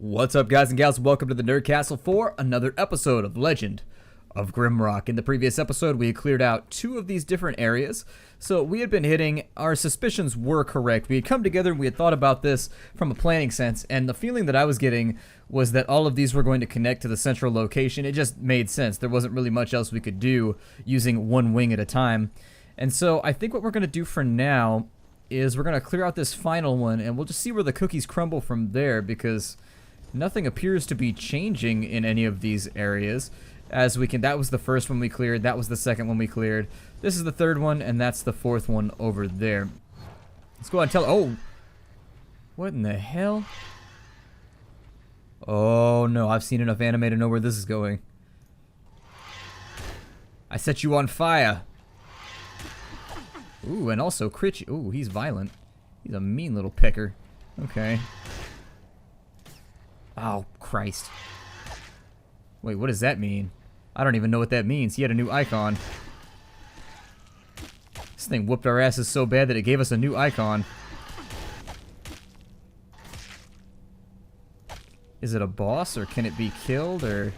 What's up, guys and gals? Welcome to the Nerd Castle for another episode of Legend of Grimrock. In the previous episode, we had cleared out two of these different areas. So we had been hitting, our suspicions were correct. We had come together and we had thought about this from a planning sense, and the feeling that I was getting was that all of these were going to connect to the central location. It just made sense. There wasn't really much else we could do using one wing at a time. And so I think what we're going to do for now is we're going to clear out this final one, and we'll just see where the cookies crumble from there, because nothing appears to be changing in any of these areas. As we can, that was the first one we cleared, that was the second one we cleared. This is the third one, and that's the fourth one over there. Let's go ahead and tell, oh! What in the hell? Oh no, I've seen enough anime to know where this is going. I set you on fire! Ooh, and also crit. Ooh, he's violent. He's a mean little picker. Okay. Oh, Christ. Wait, what does that mean? I don't even know what that means. He had a new icon. This thing whooped our asses so bad that it gave us a new icon. Is it a boss, or can it be killed, or...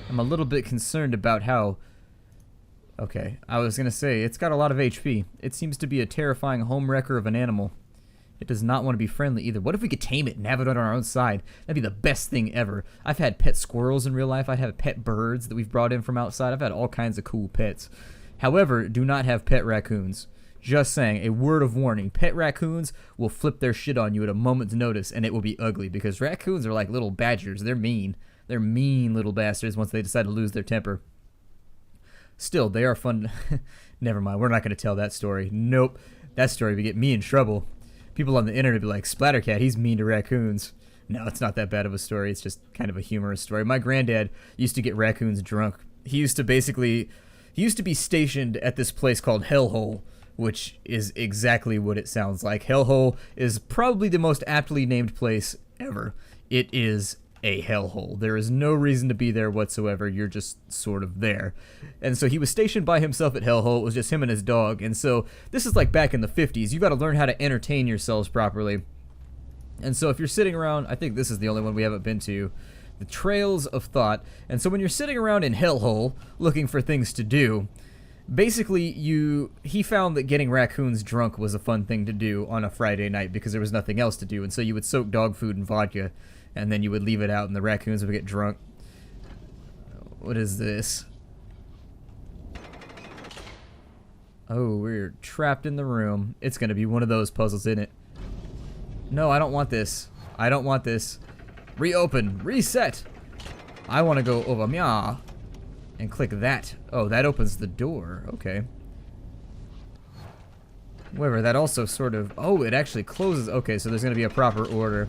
I'm a little bit concerned about how... Okay, I was gonna say, it's got a lot of HP. It seems to be a terrifying homewrecker of an animal. It does not want to be friendly either. What if we could tame it and have it on our own side? That'd be the best thing ever. I've had pet squirrels in real life. I'd have pet birds that we've brought in from outside. I've had all kinds of cool pets. However, do not have pet raccoons. Just saying, a word of warning. Pet raccoons will flip their shit on you at a moment's notice, and it will be ugly, because raccoons are like little badgers. They're mean. They're mean little bastards once they decide to lose their temper. Still, they are fun. Never mind, we're not going to tell that story. Nope. That story would get me in trouble. People on the internet would be like, Splattercat, he's mean to raccoons. No, it's not that bad of a story. It's just kind of a humorous story. My granddad used to get raccoons drunk. He used to be stationed at this place called Hellhole, which is exactly what it sounds like. Hellhole is probably the most aptly named place ever. It is a hellhole. There is no reason to be there whatsoever. You're just sort of there. And so he was stationed by himself at Hellhole. It was just him and his dog. And so this is like back in the 50s. You got to learn how to entertain yourselves properly. And so if you're sitting around, I think this is the only one we haven't been to, the Trails of Thought. And so when you're sitting around in Hellhole looking for things to do, basically he found that getting raccoons drunk was a fun thing to do on a Friday night because there was nothing else to do. And so you would soak dog food in vodka, and then you would leave it out and the raccoons would get drunk. What is this? Oh, we're trapped in the room. It's gonna be one of those puzzles, isn't it? No, I don't want this. I don't want this. Reopen. Reset. I want to go over meow and click that. Oh, that opens the door. Okay. However, that also sort of... Oh, it actually closes. Okay, so there's gonna be a proper order.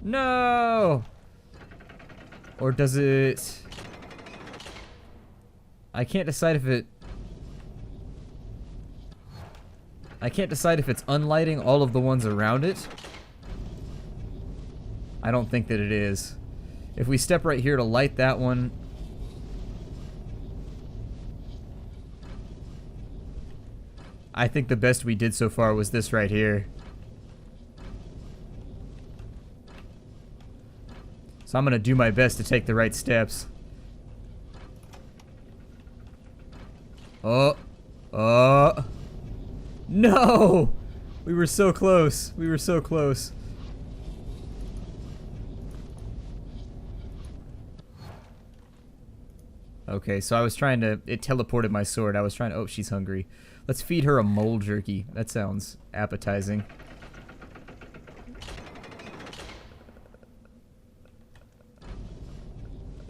No! Or does it... I can't decide if it... I can't decide if it's unlighting all of the ones around it. I don't think that it is. If we step right here to light that one... I think the best we did so far was this right here. So I'm gonna do my best to take the right steps. Oh. No! We were so close. We were so close. Okay, so I was trying to... It teleported my sword. I was trying to... Oh, she's hungry. Let's feed her a mole jerky. That sounds appetizing.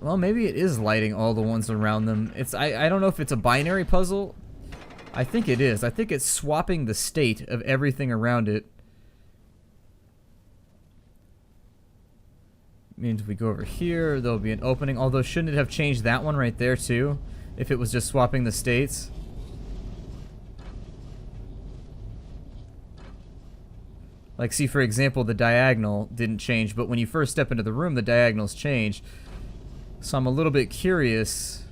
Well, maybe it is lighting all the ones around them. I don't know if it's a binary puzzle. I think it is. I think it's swapping the state of everything around it. Means if we go over here, there'll be an opening. Although, shouldn't it have changed that one right there, too? If it was just swapping the states? Like, see, for example, the diagonal didn't change, but when you first step into the room, the diagonals change. So I'm a little bit curious.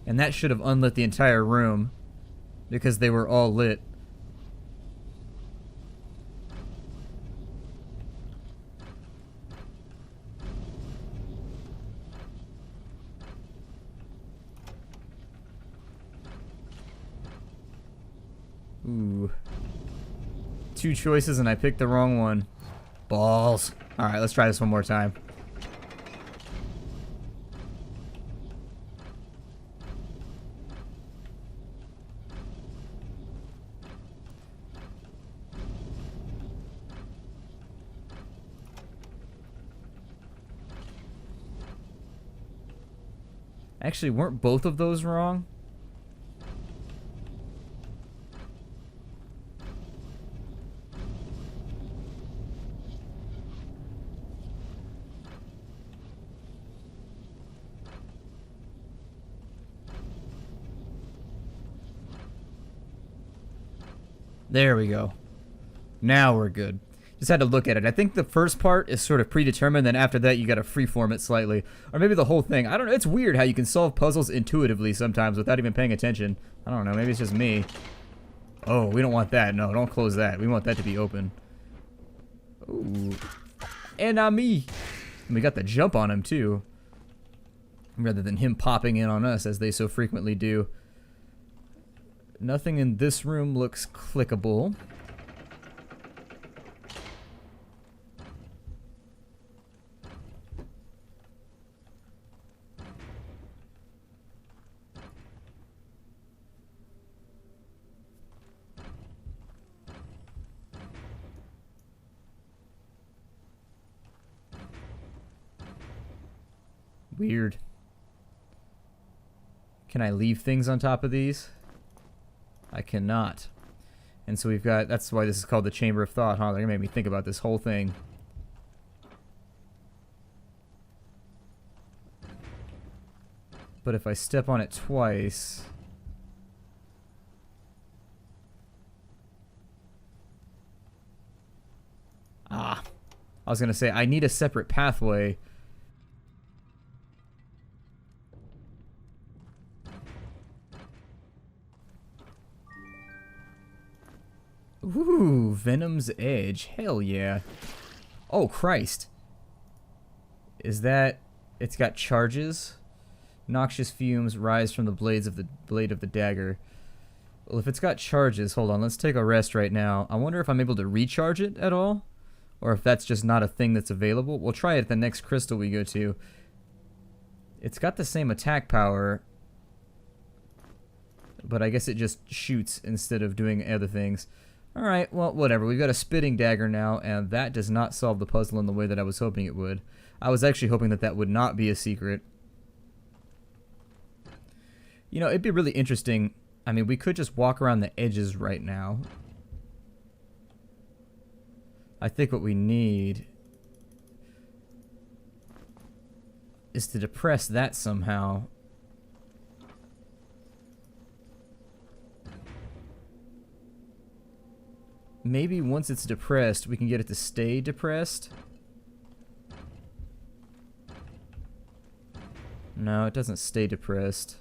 And that should have unlit the entire room because they were all lit. Ooh. 2 choices and I picked the wrong one. Balls. Alright, let's try this one more time. Actually, weren't both of those wrong? There we go. Now we're good. Just had to look at it. I think the first part is sort of predetermined, then after that you gotta freeform it slightly. Or maybe the whole thing. I don't know. It's weird how you can solve puzzles intuitively sometimes without even paying attention. I don't know. Maybe it's just me. Oh, we don't want that. No, don't close that. We want that to be open. Ooh. And me. And we got the jump on him too. Rather than him popping in on us as they so frequently do. Nothing in this room looks clickable. Weird. Can I leave things on top of these? I cannot. And so we've got, that's why this is called the Chamber of Thought, huh? They're gonna make me think about this whole thing. But if I step on it twice... Ah. I was gonna say, I need a separate pathway. Ooh, Venom's Edge. Hell yeah. Oh, Christ. Is that... It's got charges? Noxious fumes rise from the blade of the dagger. Well, if it's got charges... Hold on, let's take a rest right now. I wonder if I'm able to recharge it at all? Or if that's just not a thing that's available. We'll try it at the next crystal we go to. It's got the same attack power. But I guess it just shoots instead of doing other things. Alright, well, whatever. We've got a spitting dagger now, and that does not solve the puzzle in the way that I was hoping it would. I was actually hoping that that would not be a secret. You know, it'd be really interesting. I mean, we could just walk around the edges right now. I think what we need is to depress that somehow. Maybe once it's depressed, we can get it to stay depressed. No, it doesn't stay depressed.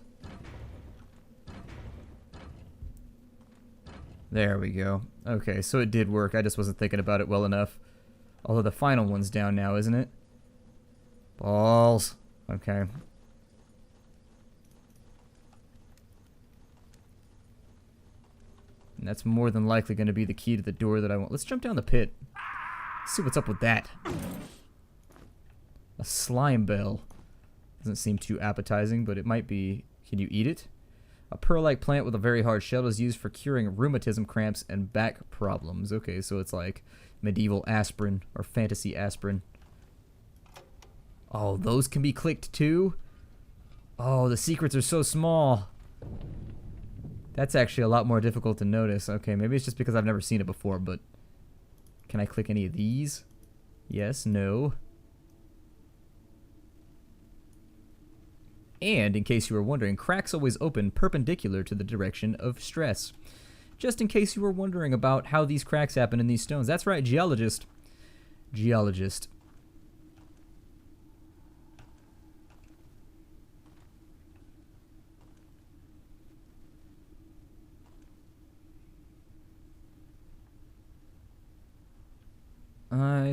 There we go. Okay, so it did work. I just wasn't thinking about it well enough. Although the final one's down now, isn't it? Balls. Okay. And that's more than likely going to be the key to the door that I want. Let's jump down the pit. See what's up with that. A slime bell. Doesn't seem too appetizing, but it might be... Can you eat it? A pearl-like plant with a very hard shell is used for curing rheumatism, cramps, and back problems. Okay, so it's like medieval aspirin or fantasy aspirin. Oh, those can be clicked too? Oh, the secrets are so small. That's actually a lot more difficult to notice. Okay, maybe it's just because I've never seen it before, but... Can I click any of these? Yes, no. And, in case you were wondering, cracks always open perpendicular to the direction of stress. Just in case you were wondering about how these cracks happen in these stones. That's right, geologist. Geologist.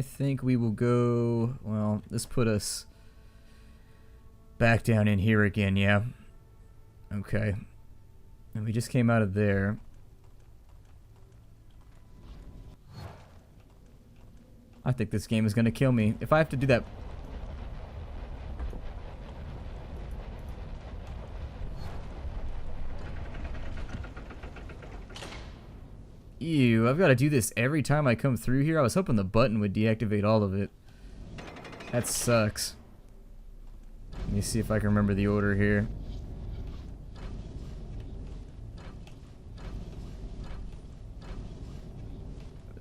I think we will go... Well, this put us back down in here again, yeah. Okay. And we just came out of there. I think this game is going to kill me. If I have to do that... Ew, I've got to do this every time I come through here. I was hoping the button would deactivate all of it. That sucks. Let me see if I can remember the order here.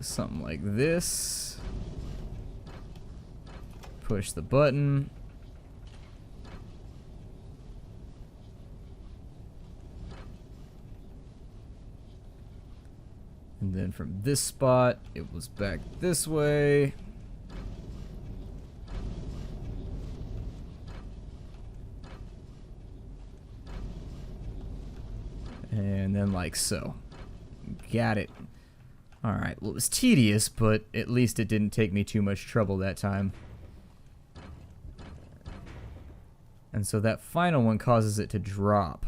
Something like this. Push the button. And then from this spot, it was back this way. And then like so. Got it. Alright, well it was tedious, but at least it didn't take me too much trouble that time. And so that final one causes it to drop.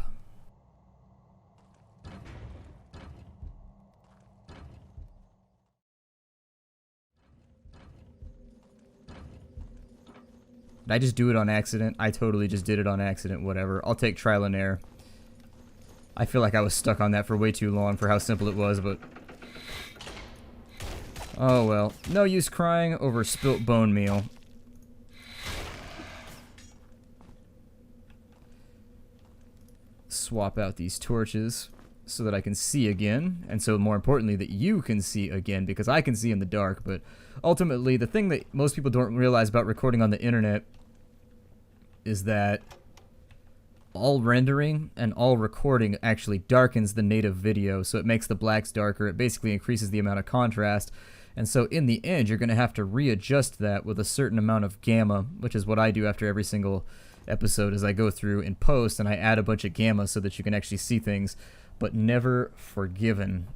Did I just do it on accident? I totally just did it on accident, whatever. I'll take trial and error. I feel like I was stuck on that for way too long for how simple it was, but... Oh well. No use crying over spilt bone meal. Swap out these torches so that I can see again, and so more importantly that you can see again, because I can see in the dark. But ultimately the thing that most people don't realize about recording on the internet is that all rendering and all recording actually darkens the native video, so it makes the blacks darker. It basically increases the amount of contrast, and so in the end you're going to have to readjust that with a certain amount of gamma, which is what I do after every single episode. As I go through in post and I add a bunch of gamma so that you can actually see things, but never forgiven.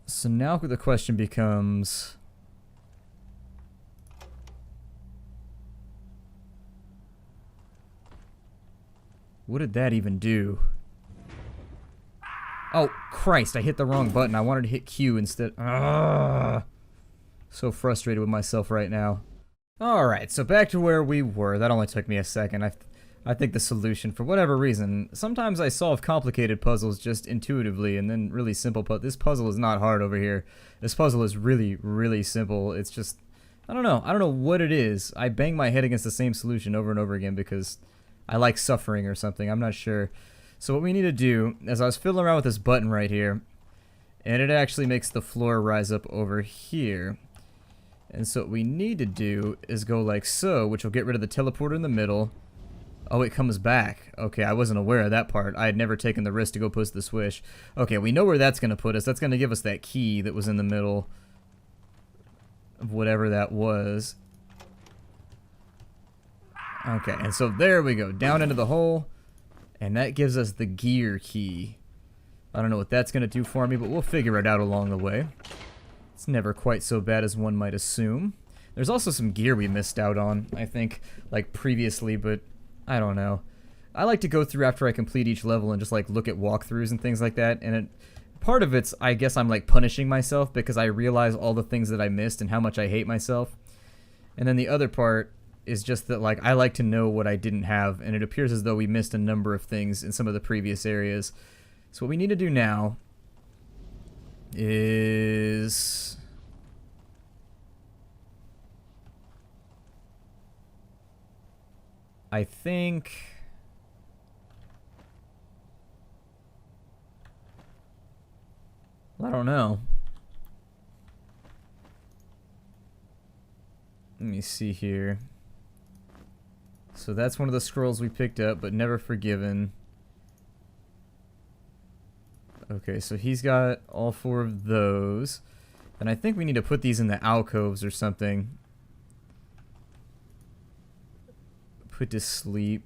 So now the question becomes, what did that even do? Oh, Christ, I hit the wrong button. I wanted to hit Q instead. Ugh. So frustrated with myself right now. Alright, so back to where we were. That only took me a second. I think the solution, for whatever reason, sometimes I solve complicated puzzles just intuitively, and then really simple this puzzle is not hard over here. This puzzle is really, really simple. It's just, I don't know. I don't know what it is. I bang my head against the same solution over and over again because I like suffering or something. I'm not sure. So what we need to do is, I was fiddling around with this button right here, and it actually makes the floor rise up over here. And so what we need to do is go like so, which will get rid of the teleporter in the middle. Oh, it comes back. Okay, I wasn't aware of that part. I had never taken the risk to go push the switch. Okay, we know where that's going to put us. That's going to give us that key that was in the middle of whatever that was. Okay, and so there we go. Down into the hole. And that gives us the gear key. I don't know what that's going to do for me, but we'll figure it out along the way. It's never quite so bad as one might assume. There's also some gear we missed out on, I think, like previously, but I don't know. I like to go through after I complete each level and just like look at walkthroughs and things like that, and part of it's, I guess I'm like punishing myself because I realize all the things that I missed and how much I hate myself. And then the other part is just that like I like to know what I didn't have, and it appears as though we missed a number of things in some of the previous areas. So what we need to do now is I think I don't know. Let me see here. So that's one of the scrolls we picked up, but never forgiven. Okay, so he's got all 4 of those. And I think we need to put these in the alcoves or something. Put to sleep.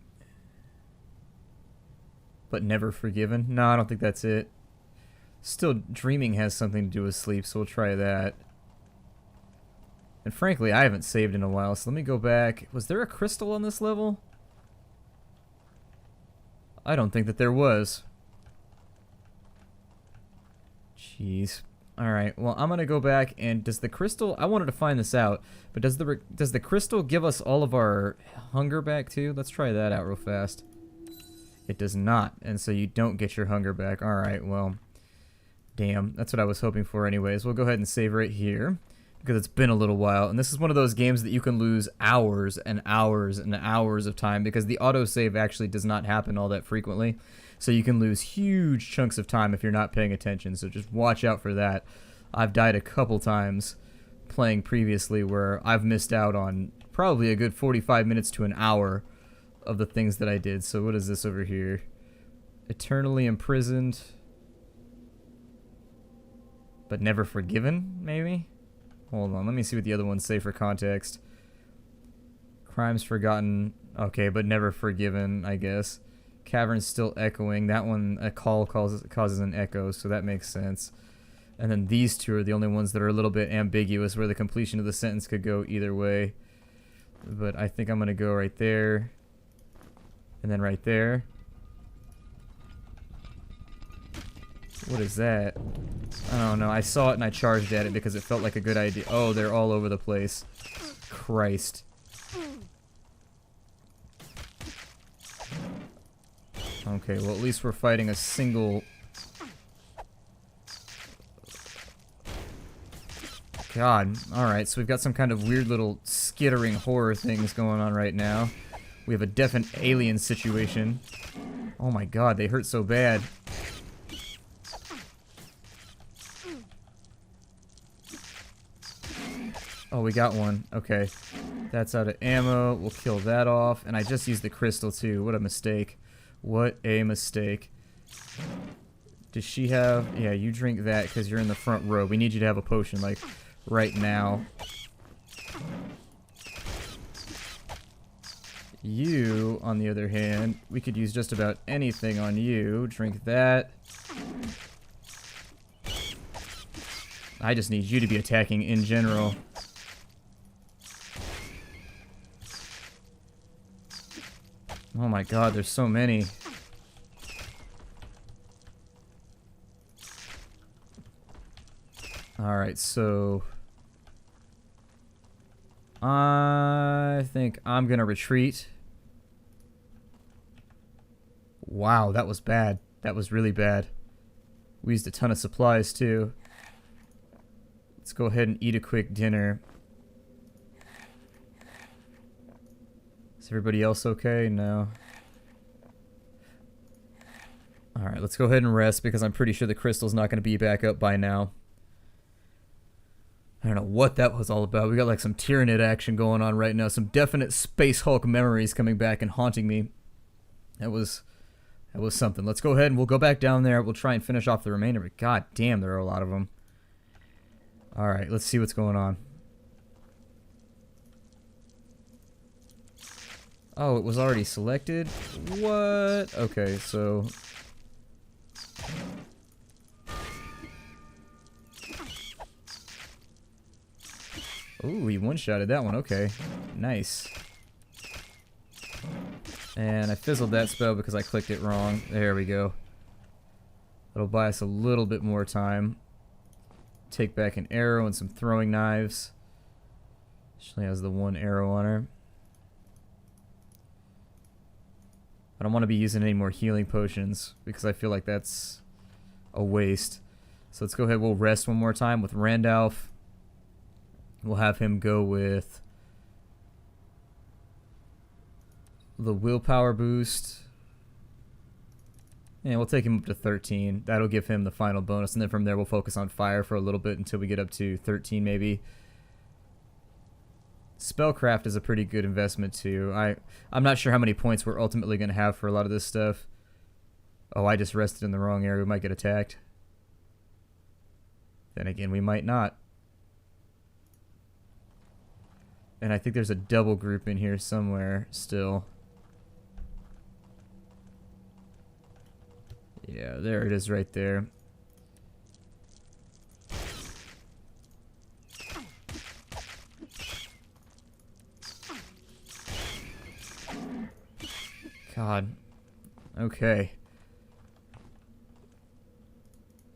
but never forgiven. No, I don't think that's it. Still, dreaming has something to do with sleep, so we'll try that. And frankly, I haven't saved in a while, so let me go back. Was there a crystal on this level? I don't think that there was. Jeez. Alright, well, I'm gonna go back and does the crystal... I wanted to find this out, but does the crystal give us all of our hunger back too? Let's try that out real fast. It does not, and so you don't get your hunger back. Alright, well, damn. That's what I was hoping for anyways. We'll go ahead and save right here, because it's been a little while, and this is one of those games that you can lose hours and hours and hours of time, because the autosave actually does not happen all that frequently. So you can lose huge chunks of time if you're not paying attention, so just watch out for that. I've died a couple times playing previously where I've missed out on probably a good 45 minutes to an hour of the things that I did. So what is this over here? Eternally imprisoned, but never forgiven, maybe? Hold on, let me see what the other ones say for context. Crimes forgotten, okay, but never forgiven, I guess. Cavern's still echoing. That one, a call causes an echo, so that makes sense. And then these two are the only ones that are a little bit ambiguous, where the completion of the sentence could go either way. But I think I'm going to go right there. And then right there. What is that? I don't know. I saw it and I charged at it because it felt like a good idea. Oh, they're all over the place. Christ. Okay, well at least we're fighting a single... God, alright, so we've got some kind of weird little skittering horror things going on right now. We have a definite alien situation. Oh my god, they hurt so bad. Oh, we got one. Okay. That's out of ammo. We'll kill that off. And I just used the crystal too. What a mistake. What a mistake. Does she have... Yeah, you drink that because you're in the front row. We need you to have a potion, like, right now. You, on the other hand, we could use just about anything on you. Drink that. I just need you to be attacking in general. Oh my god, there's so many. Alright, so... I think I'm gonna retreat. Wow, that was bad. That was really bad. We used a ton of supplies too. Let's go ahead and eat a quick dinner. Is everybody else okay? No. Alright, let's go ahead and rest because I'm pretty sure the crystal's not going to be back up by now. I don't know what that was all about. We got like some Tyranid action going on right now. Some definite Space Hulk memories coming back and haunting me. That was something. Let's go ahead and we'll go back down there. We'll try and finish off the remainder of it. God damn, there are a lot of them. Alright, let's see what's going on. Oh, it was already selected? What? Okay, so... Ooh, he one-shotted that one. Okay. Nice. And I fizzled that spell because I clicked it wrong. There we go. That'll buy us a little bit more time. Take back an arrow and some throwing knives. She only has the one arrow on her. I don't want to be using any more healing potions because I feel like that's a waste. So let's go ahead. We'll rest one more time with Randolph. We'll have him go with the willpower boost. And we'll take him up to 13. That'll give him the final bonus. And then from there we'll focus on fire for a little bit until we get up to 13 maybe. Spellcraft is a pretty good investment too. I'm not sure how many points we're ultimately going to have for a lot of this stuff. Oh, I just rested in the wrong area. We might get attacked. Then again, we might not. And I think there's a double group in here somewhere still. Yeah, there it is right there. God. Okay.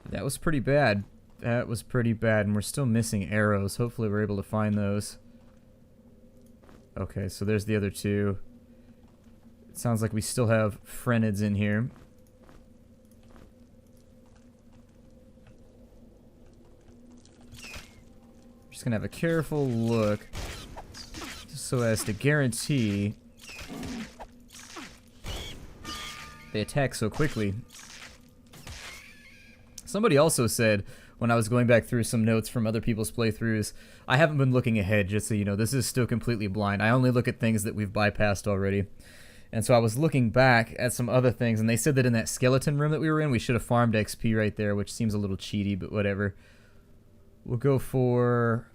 That was pretty bad. That was pretty bad, and we're still missing arrows. Hopefully we're able to find those. Okay, so there's the other two. It sounds like we still have Frenids in here. Just gonna have a careful look, just so as to guarantee they attack so quickly. Somebody also said, when I was going back through some notes from other people's playthroughs, I haven't been looking ahead, just so you know. This is still completely blind. I only look at things that we've bypassed already. And so I was looking back at some other things, and they said that in that skeleton room that we were in, we should have farmed XP right there, which seems a little cheaty, but whatever. We'll go for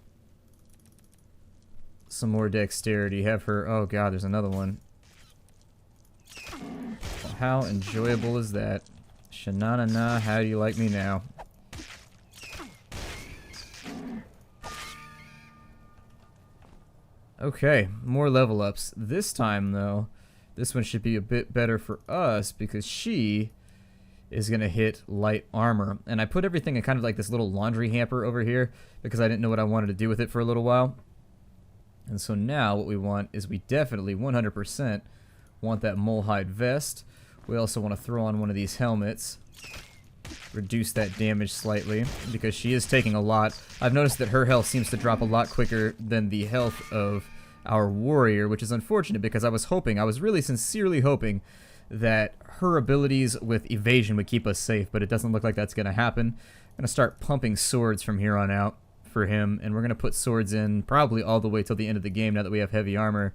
some more dexterity. Have her... Oh, God, there's another one. How enjoyable is that? Shanana, how do you like me now? Okay, more level ups. This time, though, this one should be a bit better for us because she is going to hit light armor. And I put everything in kind of like this little laundry hamper over here because I didn't know what I wanted to do with it for a little while. And so now what we want is we definitely 100% want that molehide vest. We also want to throw on one of these helmets. Reduce that damage slightly because she is taking a lot. I've noticed that her health seems to drop a lot quicker than the health of our warrior, which is unfortunate because I was really sincerely hoping that her abilities with evasion would keep us safe, but it doesn't look like that's going to happen. I'm going to start pumping swords from here on out for him, and we're going to put swords in probably all the way till the end of the game now that we have heavy armor.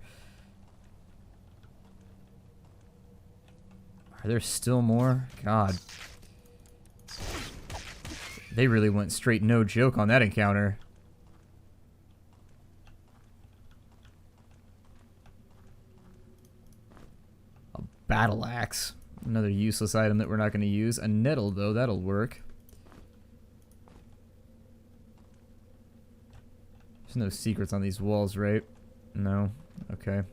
Are there still more? God. They really went straight no joke on that encounter. A battle axe. Another useless item that we're not going to use. A nettle, though, that'll work. There's no secrets on these walls, right? No? Okay.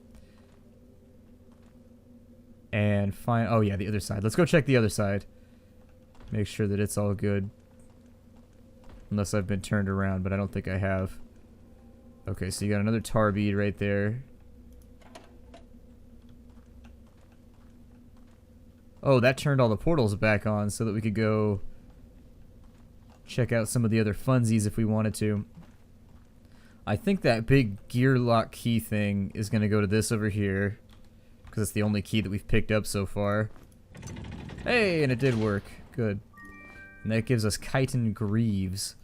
And find... Oh, yeah, the other side. Let's go check the other side. Make sure that it's all good. Unless I've been turned around, but I don't think I have. Okay, so you got another tar bead right there. Oh, that turned all the portals back on so that we could go check out some of the other funsies if we wanted to. I think that big gear lock key thing is going to go to this over here, because it's the only key that we've picked up so far. Hey, and it did work. Good. And that gives us chitin greaves.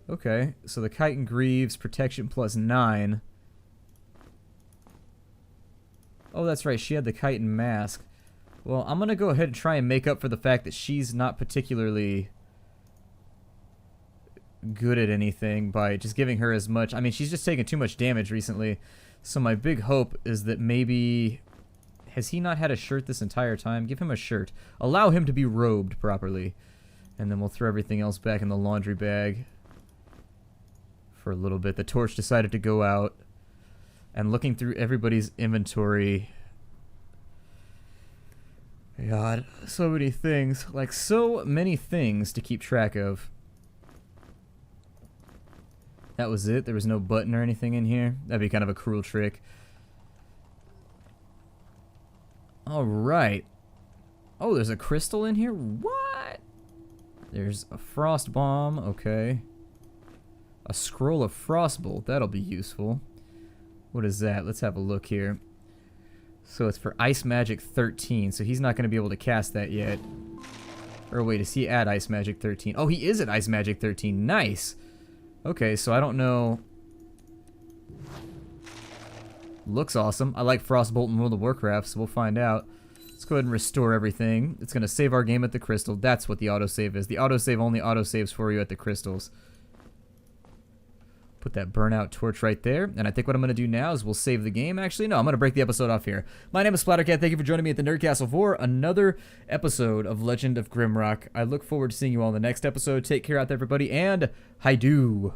Okay, so the chitin greaves, protection plus 9. Oh, that's right, she had the chitin mask. Well, I'm going to go ahead and try and make up for the fact that she's not particularly good at anything by just giving her as much. I mean, she's just taken too much damage recently. So my big hope is that maybe... Has he not had a shirt this entire time? Give him a shirt. Allow him to be robed properly. And then we'll throw everything else back in the laundry bag for a little bit. The torch decided to go out. And looking through everybody's inventory... God, so many things. Like, so many things to keep track of. That was it? There was no button or anything in here? That'd be kind of a cruel trick. Alright. Oh, there's a crystal in here? What? There's a frost bomb. Okay. A scroll of frostbolt. That'll be useful. What is that? Let's have a look here. So it's for Ice Magic 13. So he's not going to be able to cast that yet. Or wait, is he at Ice Magic 13? Oh, he is at Ice Magic 13. Nice. Okay, so I don't know. Looks awesome. I like Frostbolt in World of Warcraft, so we'll find out. Let's go ahead and restore everything. It's going to save our game at the crystal. That's what the autosave is. The autosave only autosaves for you at the crystals. Put that burnout torch right there. And I think what I'm going to do now is we'll save the game. Actually, no, I'm going to break the episode off here. My name is Splattercat. Thank you for joining me at the Nerd Castle for another episode of Legend of Grimrock. I look forward to seeing you all in the next episode. Take care out there, everybody, and hi-do.